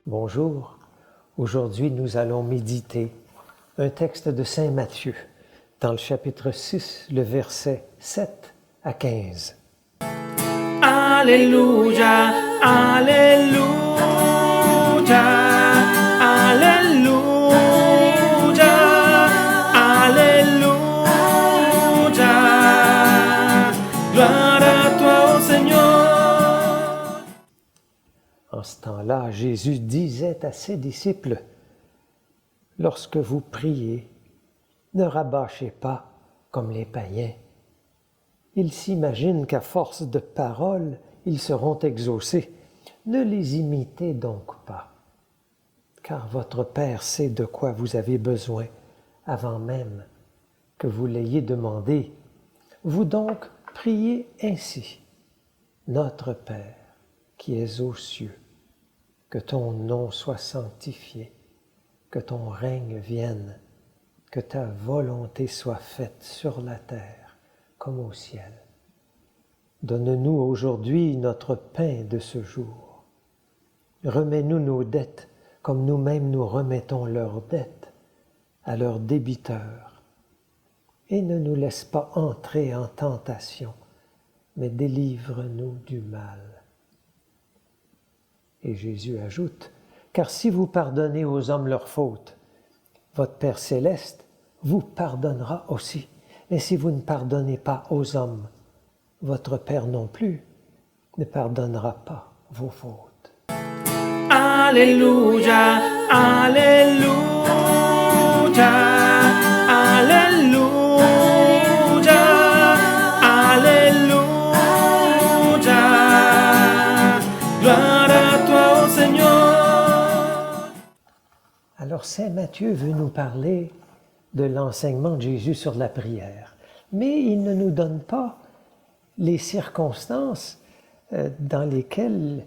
Bonjour, aujourd'hui nous allons méditer un texte de Saint Matthieu dans le chapitre 6, le verset 7 à 15. Alléluia, Alléluia, Alléluia, Alléluia. Gloire à toi, ô Seigneur. En ce temps-là, Jésus disait à ses disciples, « Lorsque vous priez, ne rabâchez pas comme les païens. Ils s'imaginent qu'à force de paroles, ils seront exaucés. Ne les imitez donc pas, car votre Père sait de quoi vous avez besoin avant même que vous l'ayez demandé. Vous donc priez ainsi. Notre Père qui es aux cieux, que ton nom soit sanctifié, que ton règne vienne, que ta volonté soit faite sur la terre comme au ciel. Donne-nous aujourd'hui notre pain de ce jour. Remets-nous nos dettes comme nous-mêmes nous remettons leurs dettes à leurs débiteurs. Et ne nous laisse pas entrer en tentation, mais délivre-nous du mal. Et Jésus ajoute, « Car si vous pardonnez aux hommes leurs fautes, votre Père céleste vous pardonnera aussi. Mais si vous ne pardonnez pas aux hommes, votre Père non plus ne pardonnera pas vos fautes. » Alléluia, Alléluia, Alléluia, Alléluia. Gloire à toi, ô Seigneur. Alors Saint Matthieu veut nous parler de l'enseignement de Jésus sur la prière, mais il ne nous donne pas les circonstances dans lesquelles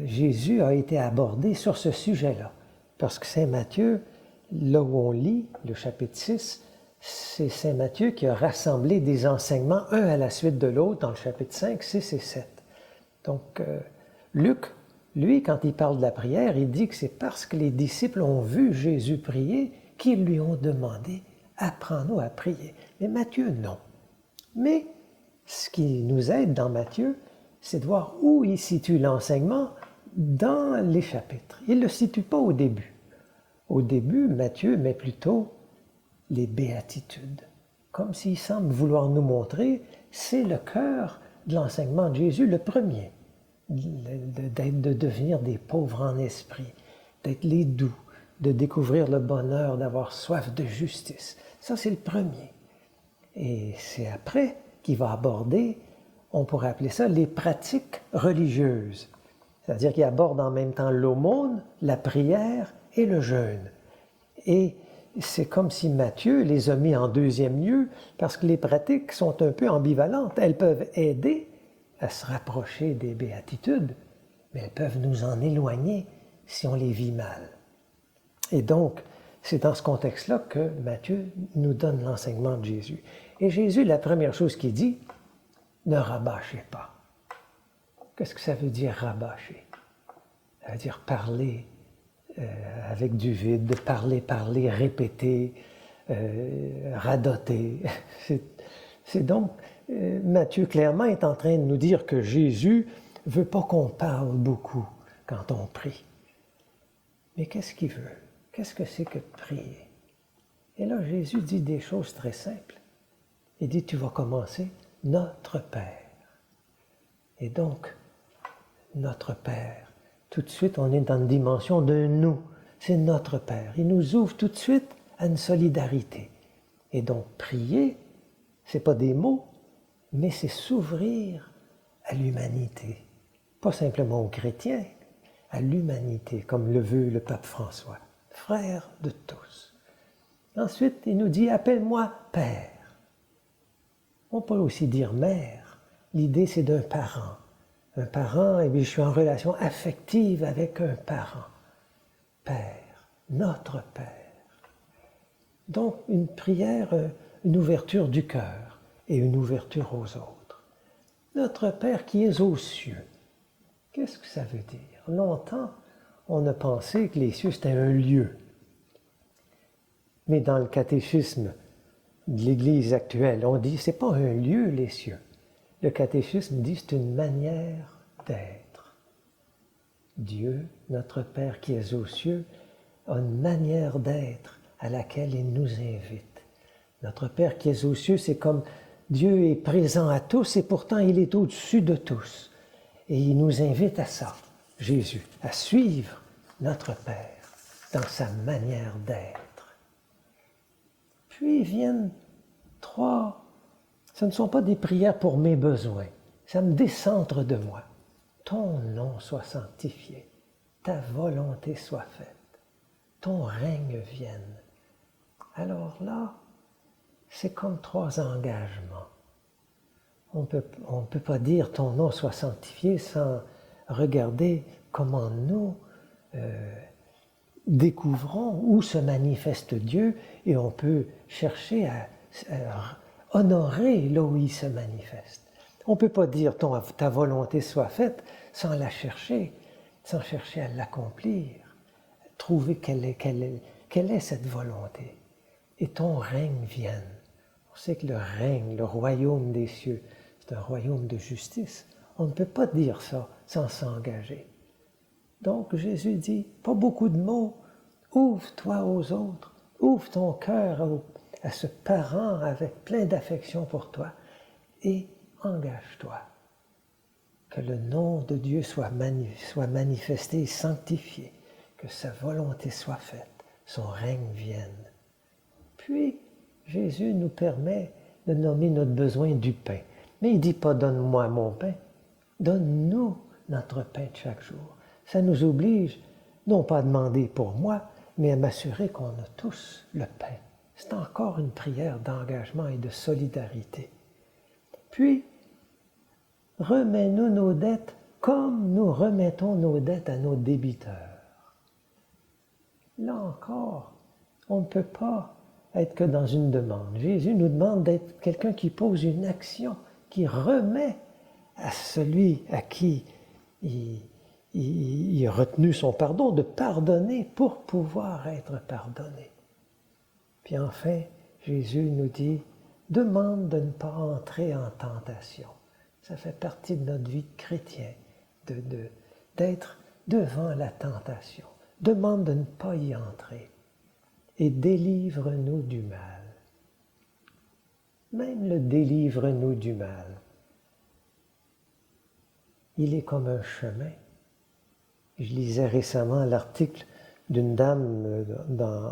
Jésus a été abordé sur ce sujet-là. Parce que Saint Matthieu, là où on lit le chapitre 6, c'est Saint Matthieu qui a rassemblé des enseignements un à la suite de l'autre dans le chapitre 5, 6 et 7. Donc Luc, lui, quand il parle de la prière, il dit que c'est parce que les disciples ont vu Jésus prier qu'ils lui ont demandé « Apprends-nous à prier ». Mais Matthieu, non. Mais ce qui nous aide dans Matthieu, c'est de voir où il situe l'enseignement dans les chapitres. Il ne le situe pas au début. Au début, Matthieu met plutôt les béatitudes, comme s'il semble vouloir nous montrer, c'est le cœur de l'enseignement de Jésus, le premier, de devenir des pauvres en esprit, d'être les doux, de découvrir le bonheur, d'avoir soif de justice. Ça, c'est le premier. Et c'est après qu'il va aborder, on pourrait appeler ça les pratiques religieuses. C'est-à-dire qu'il aborde en même temps l'aumône, la prière et le jeûne. Et c'est comme si Matthieu les a mis en deuxième lieu parce que les pratiques sont un peu ambivalentes. Elles peuvent aider à se rapprocher des béatitudes, mais elles peuvent nous en éloigner si on les vit mal. Et donc, c'est dans ce contexte-là que Matthieu nous donne l'enseignement de Jésus. Et Jésus, la première chose qu'il dit, ne rabâchez pas. Qu'est-ce que ça veut dire rabâcher? Ça veut dire parler avec du vide, parler, répéter, radoter. C'est donc, Matthieu clairement est en train de nous dire que Jésus ne veut pas qu'on parle beaucoup quand on prie. Mais qu'est-ce qu'il veut? Qu'est-ce que c'est que de prier? Et là, Jésus dit des choses très simples. Il dit, tu vas commencer, notre Père. Et donc, notre Père, tout de suite, on est dans une dimension de nous. C'est notre Père. Il nous ouvre tout de suite à une solidarité. Et donc, prier, ce n'est pas des mots, mais c'est s'ouvrir à l'humanité. Pas simplement aux chrétiens, à l'humanité, comme le veut le pape François. Frère de tous. Ensuite, il nous dit, appelle-moi Père. On peut aussi dire mère. L'idée, c'est d'un parent. Un parent, et bien, je suis en relation affective avec un parent. Père, notre Père. Donc, une prière, une ouverture du cœur et une ouverture aux autres. Notre Père qui est aux cieux. Qu'est-ce que ça veut dire? Longtemps, on a pensé que les cieux, c'était un lieu. Mais dans le catéchisme de l'Église actuelle, on dit que ce n'est pas un lieu, les cieux. Le catéchisme dit que c'est une manière d'être. Dieu, notre Père qui est aux cieux, a une manière d'être à laquelle il nous invite. Notre Père qui est aux cieux, c'est comme Dieu est présent à tous et pourtant il est au-dessus de tous. Et il nous invite à ça, Jésus, à suivre notre Père dans sa manière d'être. Puis viennent trois, ce ne sont pas des prières pour mes besoins, ça me décentre de moi. Ton nom soit sanctifié, ta volonté soit faite, ton règne vienne. Alors là, c'est comme trois engagements. On ne peut pas dire ton nom soit sanctifié sans regarder comment nous découvrons où se manifeste Dieu et on peut chercher à honorer là où il se manifeste. On ne peut pas dire ta volonté soit faite sans la chercher, sans chercher à l'accomplir, trouver quelle est cette volonté. Et ton règne vienne. On sait que le règne, le royaume des cieux, c'est un royaume de justice. On ne peut pas dire ça sans s'engager. Donc Jésus dit, pas beaucoup de mots, ouvre-toi aux autres, ouvre ton cœur à ce parent avec plein d'affection pour toi et engage-toi. Que le nom de Dieu soit manifesté et sanctifié, que sa volonté soit faite, son règne vienne. Puis, Jésus nous permet de nommer notre besoin du pain. Mais il ne dit pas « donne-moi mon pain », donne-nous notre pain de chaque jour. Ça nous oblige, non pas à demander pour moi, mais à m'assurer qu'on a tous le pain. C'est encore une prière d'engagement et de solidarité. Puis, remets-nous nos dettes comme nous remettons nos dettes à nos débiteurs. Là encore, on ne peut pas être que dans une demande. Jésus nous demande d'être quelqu'un qui pose une action, qui remet à celui à qui il a retenu son pardon, de pardonner pour pouvoir être pardonné. Puis enfin, Jésus nous dit, demande de ne pas entrer en tentation. Ça fait partie de notre vie de chrétien, d'être devant la tentation. Demande de ne pas y entrer. Et délivre-nous du mal. Même le délivre-nous du mal, il est comme un chemin. Je lisais récemment l'article d'une dame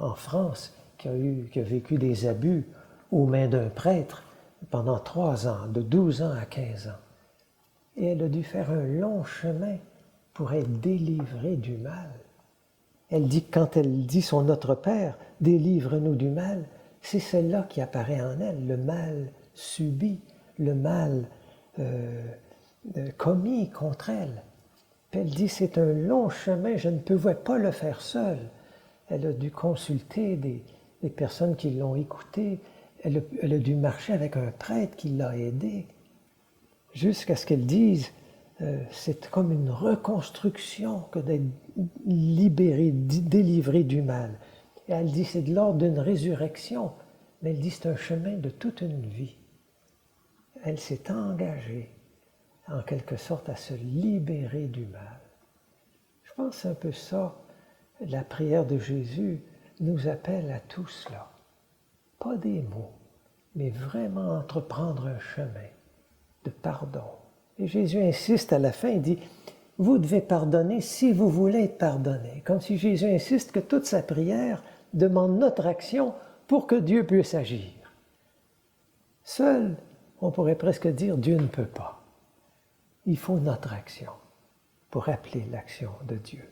en France qui a vécu des abus aux mains d'un prêtre pendant 3 ans, de 12 ans à 15 ans. Et elle a dû faire un long chemin pour être délivrée du mal. Elle dit, quand elle dit son Notre Père, délivre-nous du mal, c'est celle-là qui apparaît en elle, le mal subi, le mal commis contre elle. Puis elle dit, c'est un long chemin, je ne pouvais pas le faire seule. Elle a dû consulter des personnes qui l'ont écoutée, elle a dû marcher avec un prêtre qui l'a aidée, jusqu'à ce qu'elle dise, c'est comme une reconstruction que d'être libérée, délivrée du mal. Et elle dit, c'est de l'ordre d'une résurrection, mais elle dit, c'est un chemin de toute une vie. Elle s'est engagée, en quelque sorte, à se libérer du mal. Je pense que c'est un peu ça, la prière de Jésus nous appelle à tout cela. Pas des mots, mais vraiment entreprendre un chemin de pardon. Et Jésus insiste à la fin, il dit, vous devez pardonner si vous voulez être pardonné. Comme si Jésus insiste que toute sa prière demande notre action pour que Dieu puisse agir. Seul, on pourrait presque dire, Dieu ne peut pas. Il faut notre action pour appeler l'action de Dieu.